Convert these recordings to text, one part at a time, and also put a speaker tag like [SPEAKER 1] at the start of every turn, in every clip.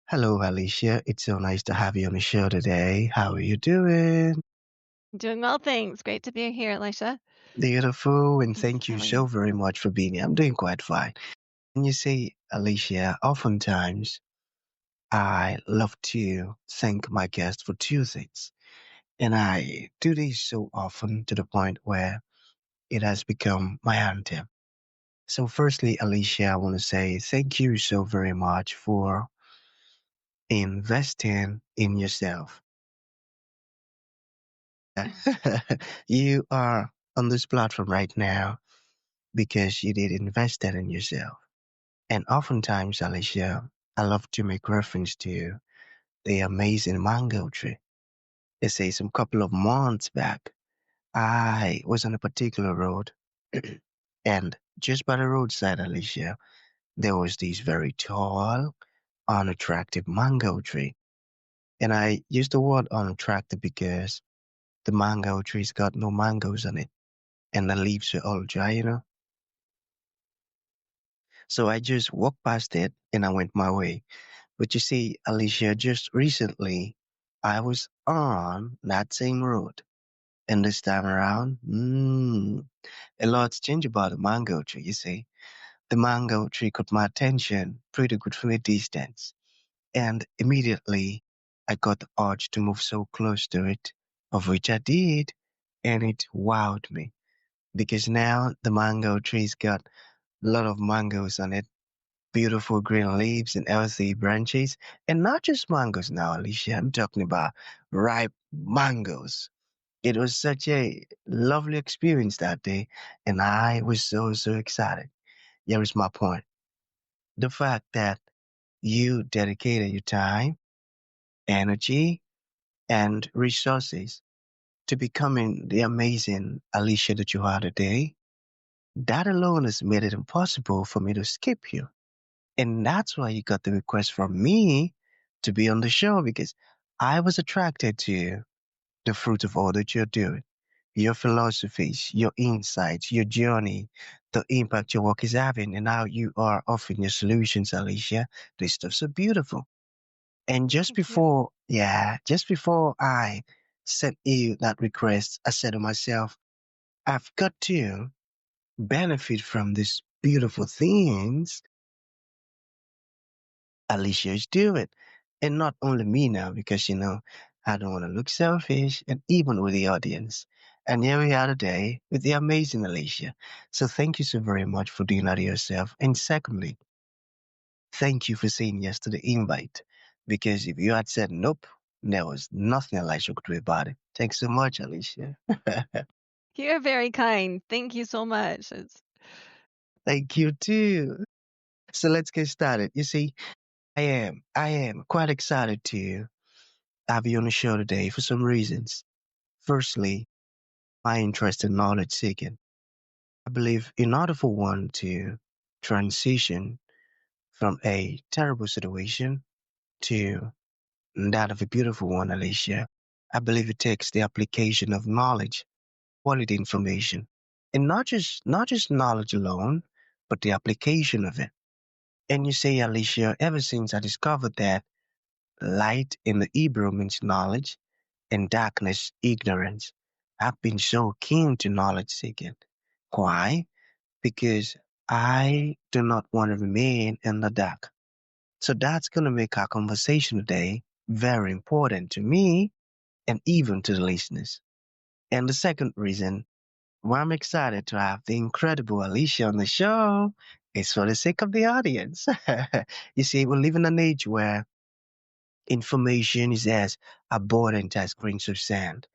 [SPEAKER 1] Hello, Alicia. It's so nice to have you on the show today. How are you doing?
[SPEAKER 2] Doing well, thanks. Great to be here, Elisha.
[SPEAKER 1] Beautiful, and thank you so
[SPEAKER 2] Definitely.
[SPEAKER 1] very much for being here. I'm doing quite fine. And you see, Alicia, oftentimes I love to thank my guests for two things. And I do this so often to the point where it has become my anthem. So, firstly, Alicia, I want to say thank you so very much for investing in yourself. You are on this platform right now because you did invest that in yourself. And oftentimes, Alicia, I love to make reference to the amazing mango tree. They say some couple of months back, I was on a particular road, and just by the roadside, Alicia, there was this very tall, unattractive mango tree. And I use the word unattractive because the mango tree's got no mangoes on it, and the leaves are all dry. So I just walked past it and I went my way. But you see, Alicia, just recently I was on that same road. And this time around, a lot's changed about the mango tree, you see. The mango tree caught my attention pretty good from a distance. And immediately I got the urge to move so close to it, of which I did. And it wowed me because now the mango tree's got a lot of mangoes on it, beautiful green leaves and healthy branches. And not just mangoes now, Alicia. I'm talking about ripe mangoes. It was such a lovely experience that day, and I was so, so excited. Here is my point. The fact that you dedicated your time, energy, and resources to becoming the amazing Alicia that you are today, that alone has made it impossible for me to skip you. And that's why you got the request from me to be on the show because I was attracted to the fruit of all that you're doing. Your philosophies, your insights, your journey, the impact your work is having, and how you are offering your solutions, Alicia. This stuff's so beautiful. And
[SPEAKER 2] Thank you.
[SPEAKER 1] just before I sent you that request, I said to myself, I've got to benefit from these beautiful things Alicia is doing. And not only me now, because I don't want to look selfish, and even with the audience. And here we are today with the amazing Alicia. So thank you so very much for doing that to yourself. And secondly, thank you for saying yes to the invite. Because if you had said nope, there was nothing Alicia could do about it. Thanks so much, Alicia.
[SPEAKER 2] You're very kind. Thank you so much.
[SPEAKER 1] Thank you too. So let's get started. You see, I am quite excited to have you on the show today for some reasons. Firstly, my interest in knowledge seeking. I believe in order for one to transition from a terrible situation to that of a beautiful one, Alicia, I believe it takes the application of knowledge, quality information, and not just knowledge alone, but the application of it. And you say, Alicia, ever since I discovered that light in the Hebrew means knowledge and darkness ignorance, I've been so keen to knowledge seeking. Why? Because I do not want to remain in the dark. So that's going to make our conversation today very important to me and even to the listeners. And the second reason why I'm excited to have the incredible Alicia on the show is for the sake of the audience. You see, we live in an age where information is as abundant as grains of sand.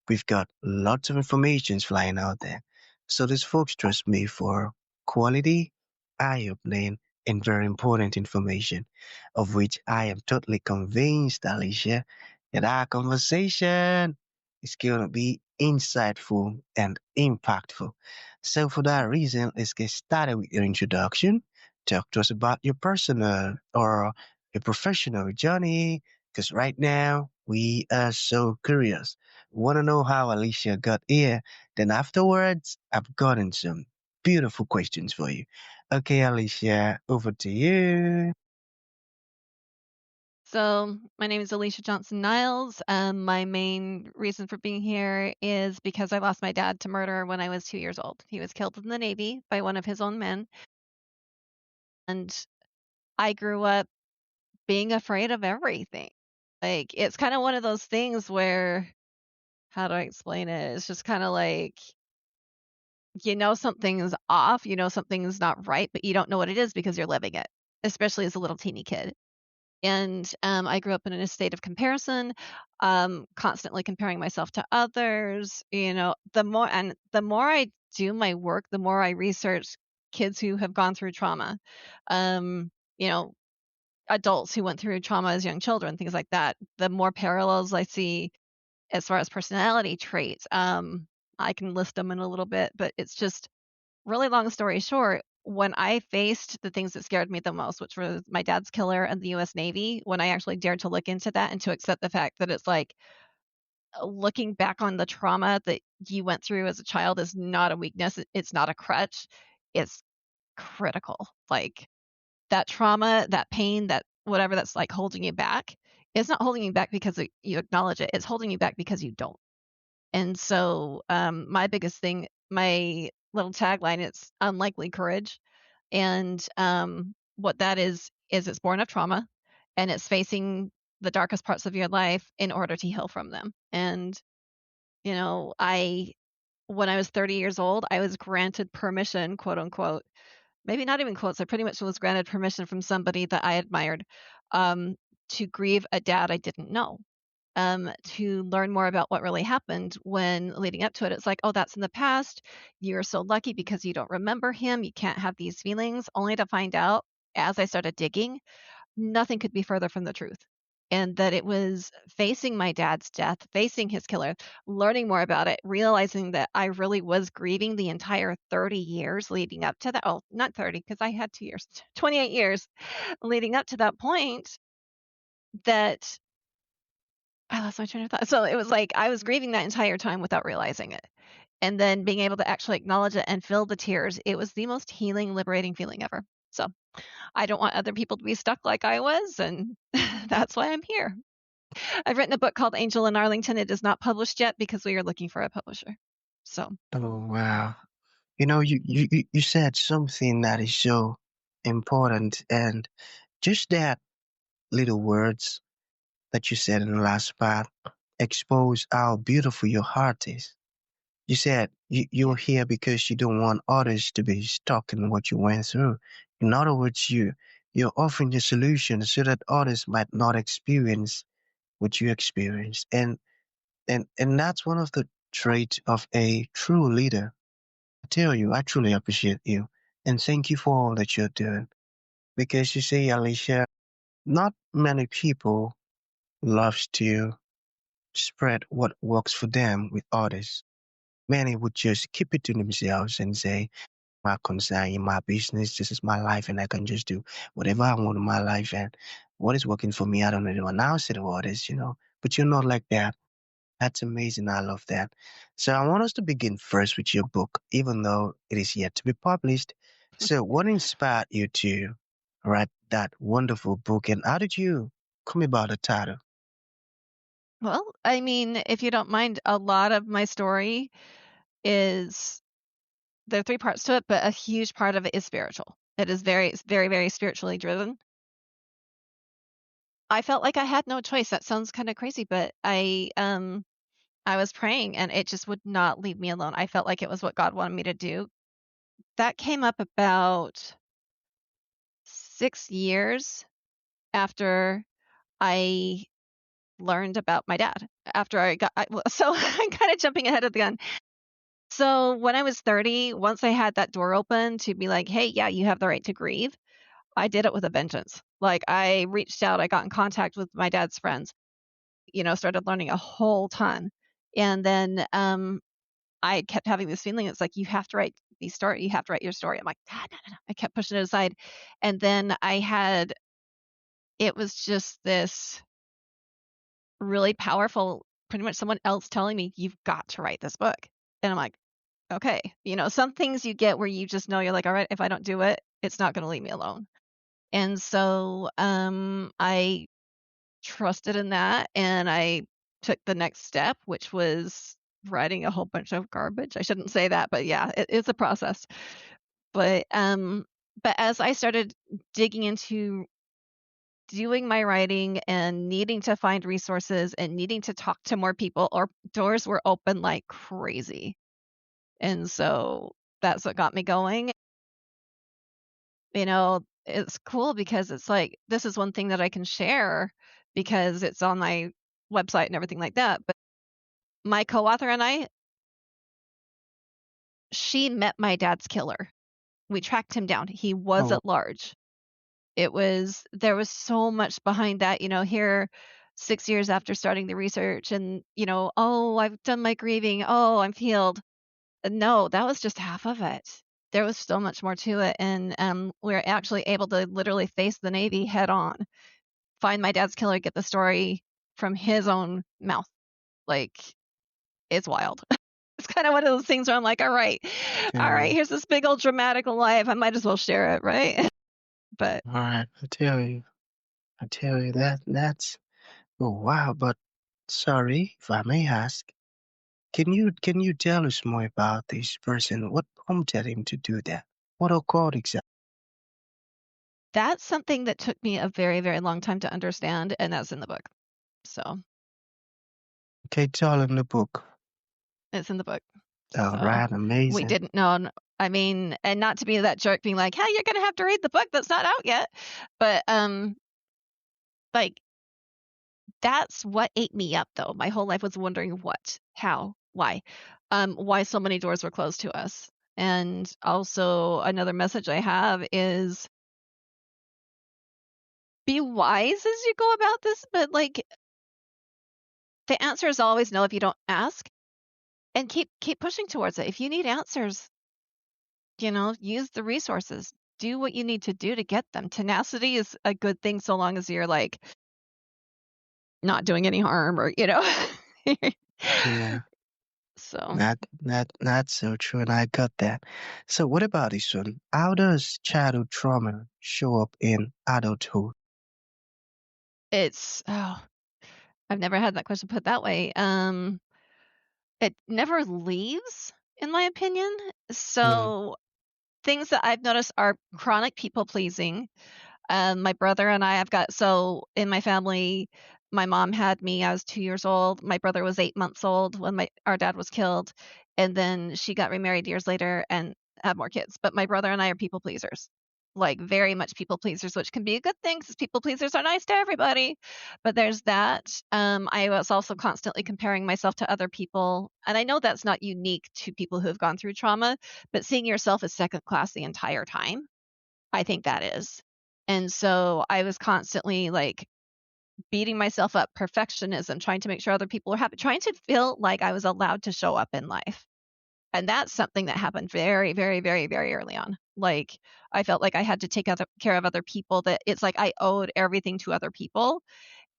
[SPEAKER 1] We've got lots of informations flying out there. So these folks trust me for quality, eye-opening, and very important information, of which I am totally convinced, Alicia, that our conversation is going to be insightful and impactful. So for that reason, let's get started with your introduction. Talk to us about your personal or your professional journey, because right now we are so curious. Want to know how Alicia got here? Then afterwards, I've gotten some beautiful questions for you. Okay, Alicia, over to you.
[SPEAKER 2] So, my name is Allicia Johnson-Niles. My main reason for being here is because I lost my dad to murder when I was 2 years old. He was killed in the Navy by one of his own men. And I grew up being afraid of everything. Like, it's kind of one of those things where, how do I explain it? It's just kind of like, something's off, something's not right, but you don't know what it is because you're living it, especially as a little teeny kid. And I grew up in a state of comparison, constantly comparing myself to others. The more I do my work, the more I research kids who have gone through trauma, um, you know, adults who went through trauma as young children, things like that. The more parallels I see as far as personality traits. I can list them in a little bit, but it's just really long story short, when I faced the things that scared me the most, which was my dad's killer and the US Navy, when I actually dared to look into that and to accept the fact that it's like looking back on the trauma that you went through as a child is not a weakness, it's not a crutch, it's critical. Like that trauma, that pain, that whatever that's like holding you back, it's not holding you back because you acknowledge it, it's holding you back because you don't. And so, my biggest thing, my little tagline, it's unlikely courage. And what that is it's born of trauma and it's facing the darkest parts of your life in order to heal from them. And, I, when I was 30 years old, I was granted permission, quote unquote, maybe not even quotes, I pretty much was granted permission from somebody that I admired um, to grieve a dad I didn't know, to learn more about what really happened when leading up to it. It's like, oh, that's in the past. You're so lucky because you don't remember him. You can't have these feelings, only to find out as I started digging, nothing could be further from the truth. And that it was facing my dad's death, facing his killer, learning more about it, realizing that I really was grieving the entire 30 years leading up to that. Oh, not 30, because I had 2 years, 28 years leading up to that point that I lost my train of thought. So it was like I was grieving that entire time without realizing it. And then being able to actually acknowledge it and feel the tears, it was the most healing, liberating feeling ever. So I don't want other people to be stuck like I was, and that's why I'm here. I've written a book called Angel in Arlington. It is not published yet because we are looking for a publisher. So,
[SPEAKER 1] Oh, wow. You said something that is so important, and just that little words that you said in the last part expose how beautiful your heart is. You said
[SPEAKER 2] yeah.
[SPEAKER 1] you're here because you don't want others to be stuck in what you went through. In other words, you're offering a solution so that others might not experience what you experienced. And that's one of the traits of a true leader. I tell you, I truly appreciate you. And thank you for all that you're doing. Because you see, Alicia, not many people loves to spread what works for them with others. Many would just keep it to themselves and say, my concern in my business, this is my life, and I can just do whatever I want in my life. And what is working for me, I don't need to announce it to others. But you're not like that. That's amazing. I love that. So I want us to begin first with your book, even though it is yet to be published. So what inspired you to write that wonderful book, and how did you come about the title?
[SPEAKER 2] Well, I mean, if you don't mind, a lot of my story is there are three parts to it, but a huge part of it is spiritual. It is it's very, very spiritually driven. I felt like I had no choice. That sounds kind of crazy, but I was praying and it just would not leave me alone. I felt like it was what God wanted me to do. That came up about 6 years after I learned about my dad. After so I'm kind of jumping ahead of the gun. So when I was 30, once I had that door open to be like, "Hey, yeah, you have the right to grieve," I did it with a vengeance. Like I reached out, I got in contact with my dad's friends, started learning a whole ton. And then I kept having this feeling it's like you have to write these story, you have to write your story. I'm like, "Ah, no, no, no." I kept pushing it aside. And then it was just this really powerful, pretty much someone else telling me, "You've got to write this book." And I'm like, "Okay." Some things you get where you just know you're like, "All right, if I don't do it, it's not gonna leave me alone." And so, I trusted in that, and I took the next step, which was writing a whole bunch of garbage. I shouldn't say that, but yeah, it's a process. But, but as I started digging into doing my writing and needing to find resources and needing to talk to more people, or doors were open like crazy. And so that's what got me going. It's cool because it's like this is one thing that I can share because it's on my website and everything like that. But my co-author and I, she met my dad's killer. We tracked him down. He was
[SPEAKER 1] Oh,
[SPEAKER 2] at large. There was so much behind that, here 6 years after starting the research and, "Oh, I've done my grieving. Oh, I'm healed." No, that was just half of it. There was so much more to it, and, we are actually able to literally face the Navy head on, find my dad's killer, get the story from his own mouth. Like, it's wild. It's kinda one of those things where I'm like, all right,
[SPEAKER 1] okay.
[SPEAKER 2] here's this big old dramatic life. I might as well share it, right?" But
[SPEAKER 1] All right. I tell you that's oh wow. But sorry if I may ask, can you tell us more about this person? What prompted him to do that? What occurred exactly?
[SPEAKER 2] that's something that took me a very, very long time to understand, and that's in the book. So,
[SPEAKER 1] Okay, it's all in the book.
[SPEAKER 2] it's in the book.
[SPEAKER 1] All
[SPEAKER 2] So,
[SPEAKER 1] right,
[SPEAKER 2] we
[SPEAKER 1] amazing.
[SPEAKER 2] didn't know I mean, and not to be that jerk being like, "Hey, you're gonna have to read the book that's not out yet." But, like, that's what ate me up, though. My whole life was wondering what, how, why so many doors were closed to us. And also another message I have is be wise as you go about this, but, like, the answer is always no if you don't ask, and keep pushing towards it. If you need answers, use the resources. Do what you need to do to get them. Tenacity is a good thing so long as you're, like, not doing any harm or,
[SPEAKER 1] Yeah,
[SPEAKER 2] So,
[SPEAKER 1] not so true, and I got that. So what about this one? How does childhood trauma show up in adulthood?
[SPEAKER 2] I've never had that question put that way. It never leaves, in my opinion.
[SPEAKER 1] Mm,
[SPEAKER 2] So, things that I've noticed are chronic people pleasing. My brother and I have got so in my family, my mom had me, I was 2 years old. My brother was 8 months old when my our dad was killed, and then she got remarried years later and had more kids. But my brother and I are people pleasers, like, very much people pleasers, which can be a good thing because people pleasers are nice to everybody. But there's that. I was also constantly comparing myself to other people, and I know that's not unique to people who have gone through trauma, but seeing yourself as second class the entire time, I think that is. And so I was constantly like beating myself up, perfectionism, trying to make sure other people are happy, trying to feel like I was allowed to show up in life. And that's something that happened very, very, very, very early on. Like I felt like I had to take care of other people, that it's like I owed everything to other people.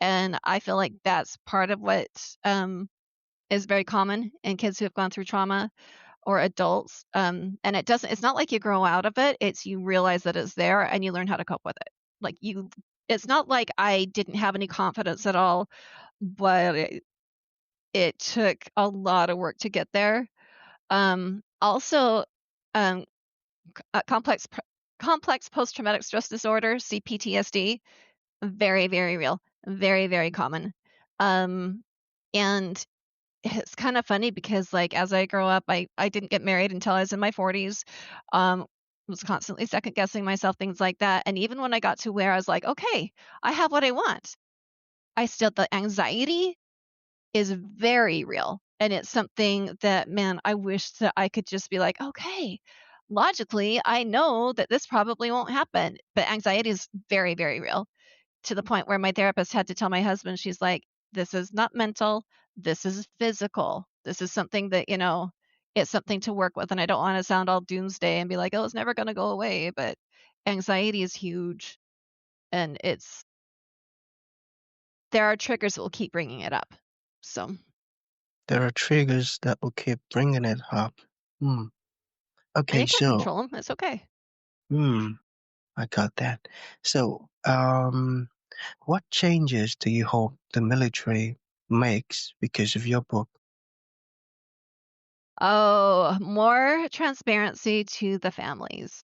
[SPEAKER 2] And I feel like that's part of what is very common in kids who have gone through trauma or adults. And it's not like you grow out of it. It's you realize that it's there and you learn how to cope with it. It's not like I didn't have any confidence at all, but it took a lot of work to get there. Also, um, c- complex, pr- complex post traumatic stress disorder, CPTSD, very, very real, very, very common. Um, and it's kind of funny because, like, as I grow up, I didn't get married until I was in my 40s. Was constantly second guessing myself, things like that. And even when I got to where I was like, okay, I have what I want, the anxiety is very real. And it's something that, man, I wish that I could just be like, okay, logically, I know that this probably won't happen. But anxiety is very, very real, to the point where my therapist had to tell my husband, she's like, "This is not mental, this is physical. This is something that, it's something to work with." And I don't want to sound all doomsday and be like, "Oh, it's never going to go away." But anxiety is huge. And there are triggers that will keep bringing it up. So,
[SPEAKER 1] there are triggers that will keep bringing it up. Hmm.
[SPEAKER 2] and
[SPEAKER 1] Okay,
[SPEAKER 2] you can't
[SPEAKER 1] so
[SPEAKER 2] control them. It's okay.
[SPEAKER 1] I got that. So, What changes do you hope the military makes because of your book?
[SPEAKER 2] Oh, more transparency to the families.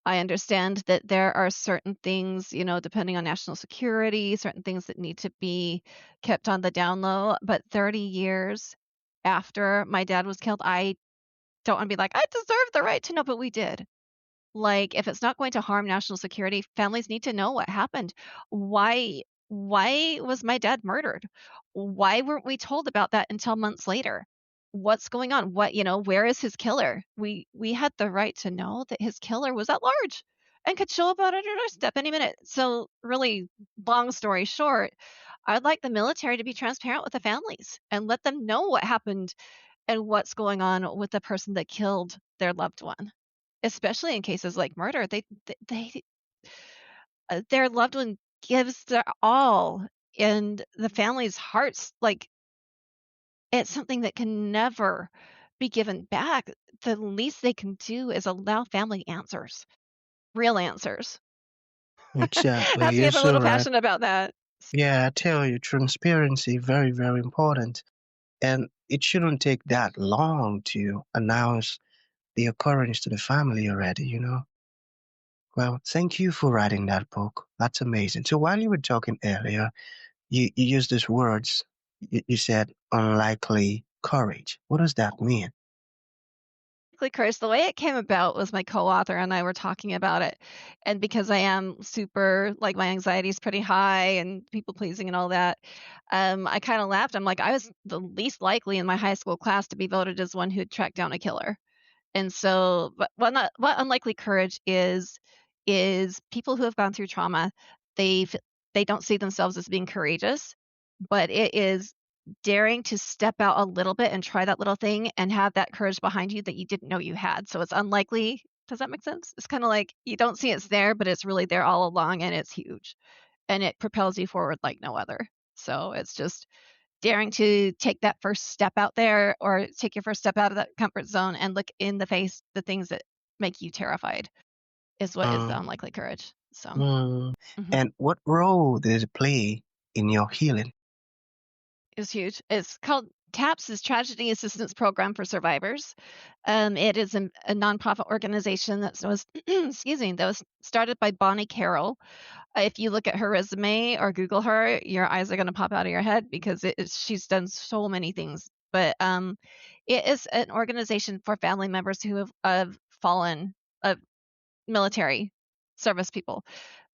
[SPEAKER 2] I understand that there are certain things, depending on national security, certain things that need to be kept on the down low. But 30 years after my dad was killed, I don't want to be like, I deserve the right to know, but we did. Like, if it's not going to harm national security, families need to know what happened. Why was my dad murdered? Why weren't we told about that until months later? What's going on? Where is his killer? We had the right to know that his killer was at large and could show up at our doorstep any minute. So, really, long story short, I'd like the military to be transparent with the families and let them know what happened and what's going on with the person that killed their loved one. Especially in cases like murder, their loved one gives their all, and the family's hearts, like, it's something that can never be given back. The least they can do is allow family answers, real answers.
[SPEAKER 1] Exactly.
[SPEAKER 2] Has me
[SPEAKER 1] You're
[SPEAKER 2] get a
[SPEAKER 1] so
[SPEAKER 2] little
[SPEAKER 1] right.
[SPEAKER 2] passionate about that.
[SPEAKER 1] Yeah, I tell you, transparency very, very important. And it shouldn't take that long to announce the occurrence to the family already. Well, thank you for writing that book. That's amazing. So while you were talking earlier, you used these words. You said unlikely courage. What does that mean?
[SPEAKER 2] Course, the way it came about was my co-author and I were talking about it, and because I am super, like, my anxiety is pretty high and people pleasing and all that, I kinda laughed. I'm like, "I was the least likely in my high school class to be voted as one who'd tracked down a killer." And so, but what unlikely courage is people who have gone through trauma, they've they don't see themselves as being courageous, but it is daring to step out a little bit and try that little thing and have that courage behind you that you didn't know you had. So it's unlikely. Does that make sense? It's kind of like you don't see it's there, but it's really there all along and it's huge and it propels you forward like no other. So it's just daring to take that first step out there or take your first step out of that comfort zone and look in the face the things that make you terrified is what is the
[SPEAKER 1] Mm,
[SPEAKER 2] unlikely courage. So,
[SPEAKER 1] mm.
[SPEAKER 2] mhm.
[SPEAKER 1] And what role did it play in your healing?
[SPEAKER 2] It's huge. It's called TAPS is Tragedy Assistance Program for Survivors. It is a nonprofit organization that was excuse me, that was started by Bonnie Carroll. If you look at her resume or Google her, your eyes are going to pop out of your head because she's done so many things. But it is an organization for family members who have fallen, military service people.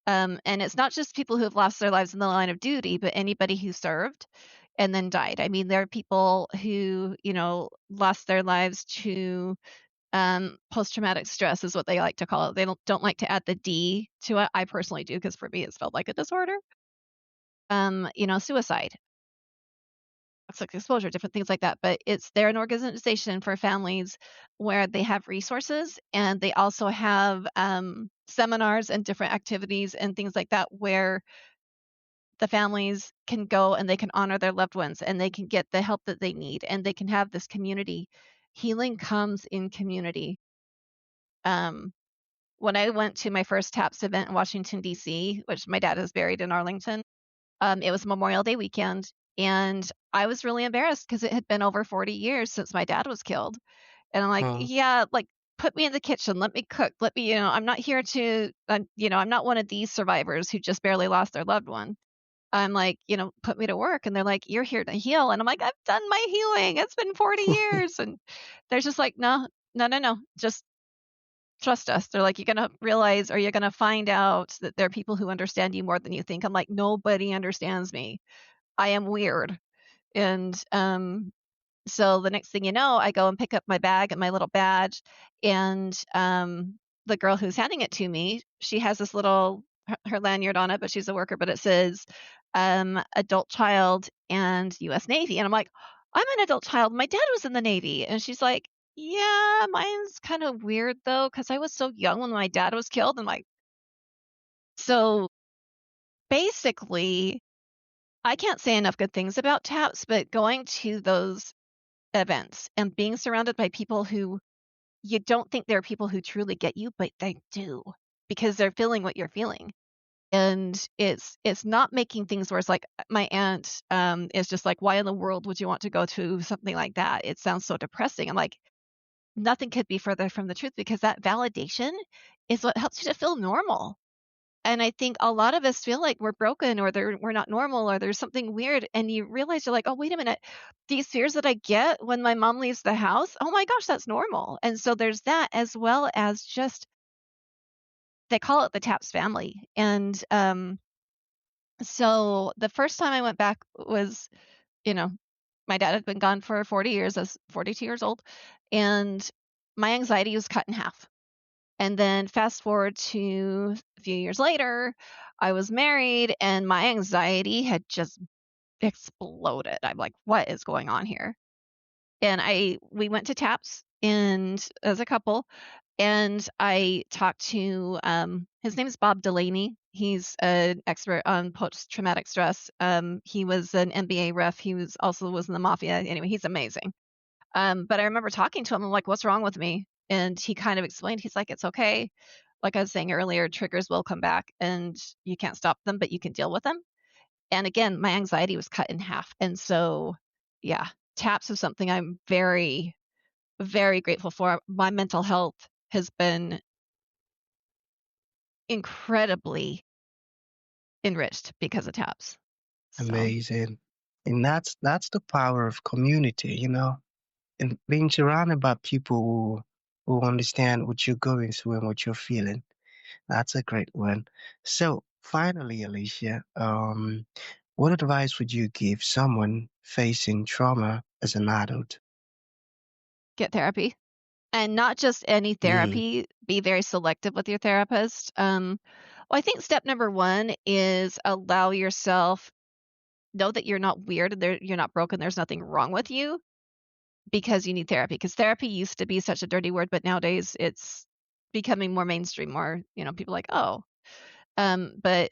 [SPEAKER 2] And it's not just people who have lost their lives in the line of duty, but anybody who served and then died. I mean, there are people who, lost their lives to post-traumatic stress is what they like to call it. They don't like to add the D to it. I personally do because for me it's felt like a disorder. Suicide, toxic exposure, different things like that. But they're an organization for families where they have resources and they also have seminars and different activities and things like that where the families can go and they can honor their loved ones and they can get the help that they need and they can have this community. Healing comes in community. Um, when I went to my first TAPS event in Washington, D.C., which my dad is buried in Arlington, it was Memorial Day weekend. And I was really embarrassed because it had been over 40 years since my dad was killed. And I'm like,
[SPEAKER 1] Mm,
[SPEAKER 2] yeah, like, put me in the kitchen. Let me cook. Let me, I'm not here to, I'm not one of these survivors who just barely lost their loved one. I'm like, "Put me to work," and they're like, "You're here to heal," and I'm like, "I've done my healing. It's been 40 years," and they're just like, "No, no, no, no, just trust us." They're like, "You're gonna realize or you're gonna find out that there are people who understand you more than you think." I'm like, "Nobody understands me. I am weird." And, so the next thing you know, I go and pick up my bag and my little badge, and the girl who's handing it to me, she has this little her lanyard on it, but she's a worker, but it says adult child and U.S. Navy, and I'm like, I'm an adult child. My dad was in the Navy, and she's like, yeah, mine's kind of weird though, because I was so young when my dad was killed. And like, so basically, I can't say enough good things about TAPS, but going to those events and being surrounded by people who you don't think there are people who truly get you, but they do because they're feeling what you're feeling. And it's not making things worse. Like, my aunt, is just like, "Why in the world would you want to go to something like that? It sounds so depressing." I'm like, "Nothing could be further from the truth because that validation is what helps you to feel normal." And I think a lot of us feel like we're broken or we're not normal or there's something weird, and you realize you're like, "Oh, wait a minute. These fears that I get when my mom leaves the house, oh my gosh, that's normal." And so there's that, as well as just they call it the TAPS family. And, so the first time I went back was, you know, my dad had been gone for 40 years. I was 42 years old, and my anxiety was cut in half. And then fast forward to a few years later, I was married and my anxiety had just exploded. I'm like, "What is going on here?" And we went to TAPS and as a couple, and I talked to, his name is Bob Delaney. He's an expert on post-traumatic stress. He was an NBA ref. He was in the mafia. Anyway, he's amazing. But I remember talking to him. I'm like, "What's wrong with me?" And he kind of explained. He's like, "It's okay. Like I was saying earlier, triggers will come back, and you can't stop them, but you can deal with them." And again, my anxiety was cut in half. And so, yeah, TAPS is something I'm very, very grateful for. My mental health has been incredibly enriched because of TAPS. So,
[SPEAKER 1] Amazing. And that's the power of community, and being surrounded by people who understand what you're going through and what you're feeling. That's a great one. So finally, Alicia, what advice would you give someone facing trauma as an adult?
[SPEAKER 2] get therapy. And not just any
[SPEAKER 1] Mm,
[SPEAKER 2] therapy, be very selective with your therapist. Well, I think step number 1 is allow yourself know that you're not weird, you're not broken, there's nothing wrong with you because you need therapy. Because therapy used to be such a dirty word, but nowadays it's becoming more mainstream, more, people like, "Oh." But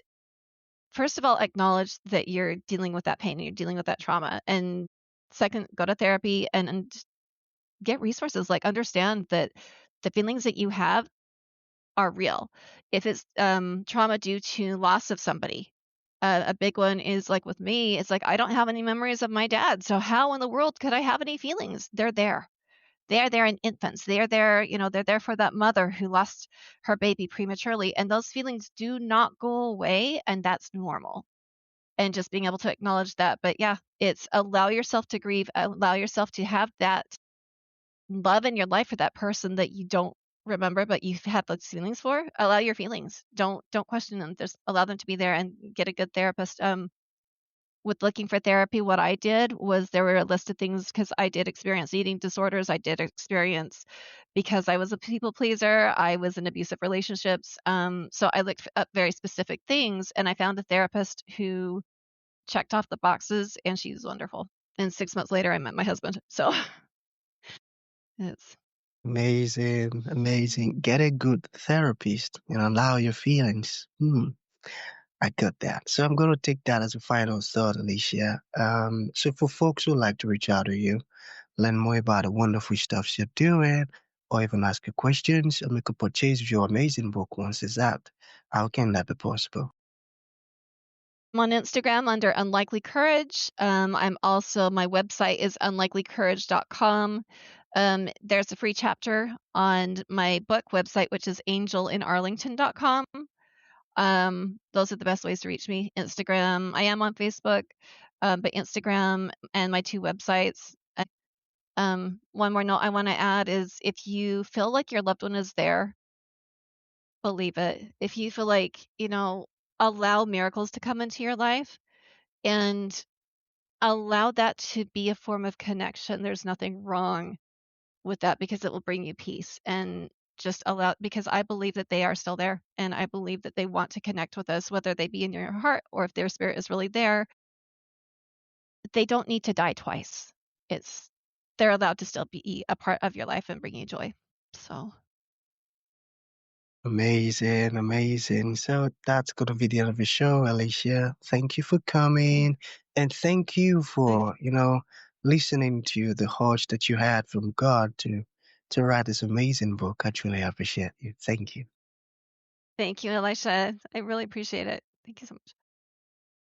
[SPEAKER 2] first of all, acknowledge that you're dealing with that pain and you're dealing with that trauma. And second, go to therapy and get resources. Like, understand that the feelings that you have are real. If it's, trauma due to loss of somebody, a big one is, like, with me, it's like, I don't have any memories of my dad, so how in the world could I have any feelings? They're there. They are there in infants. They are there, they're there for that mother who lost her baby prematurely, and those feelings do not go away, and that's normal. And just being able to acknowledge that. But yeah, it's allow yourself to grieve, allow yourself to have that love in your life for that person that you don't remember, but you've had those feelings for. Allow your feelings. Don't question them. Just allow them to be there and get a good therapist. With looking for therapy, what I did was there were a list of things because I did experience eating disorders. I did experience because I was a people pleaser. I was in abusive relationships. So I looked up very specific things, and I found a therapist who checked off the boxes, and she's wonderful. And 6 months later, I met my husband. So it's
[SPEAKER 1] amazing, amazing. Get a good therapist and allow your feelings. I got that. So I'm going to take that as a final thought, Alicia. So for folks who like to reach out to you, learn more about the wonderful stuff you're doing, or even ask you questions or make a purchase of your amazing book once it's out, how can that be possible?
[SPEAKER 2] I'm on Instagram under Unlikely Courage. I'm also my website is unlikelycourage.com. There's a free chapter on my book website, which is angelinarlington.com. Those are the best ways to reach me. Instagram. I am on Facebook, but Instagram and my 2 websites. One more note I want to add is if you feel like your loved one is there, believe it. If you feel like, allow miracles to come into your life and allow that to be a form of connection. There's nothing wrong with that because it will bring you peace and just allow because I believe that they are still there and I believe that they want to connect with us, whether they be in your heart or if their spirit is really there. They don't need to die twice. It's they're allowed to still be a part of your life and bring you joy. So
[SPEAKER 1] Amazing, amazing. So that's going to be the end of the show, Alicia. Thank you for
[SPEAKER 2] yeah,
[SPEAKER 1] coming and thank you
[SPEAKER 2] thanks.
[SPEAKER 1] for, listening to the heart that you had from God to write this amazing book. I truly appreciate you. Thank you.
[SPEAKER 2] Thank you, Elisha. I really appreciate it. Thank you so much.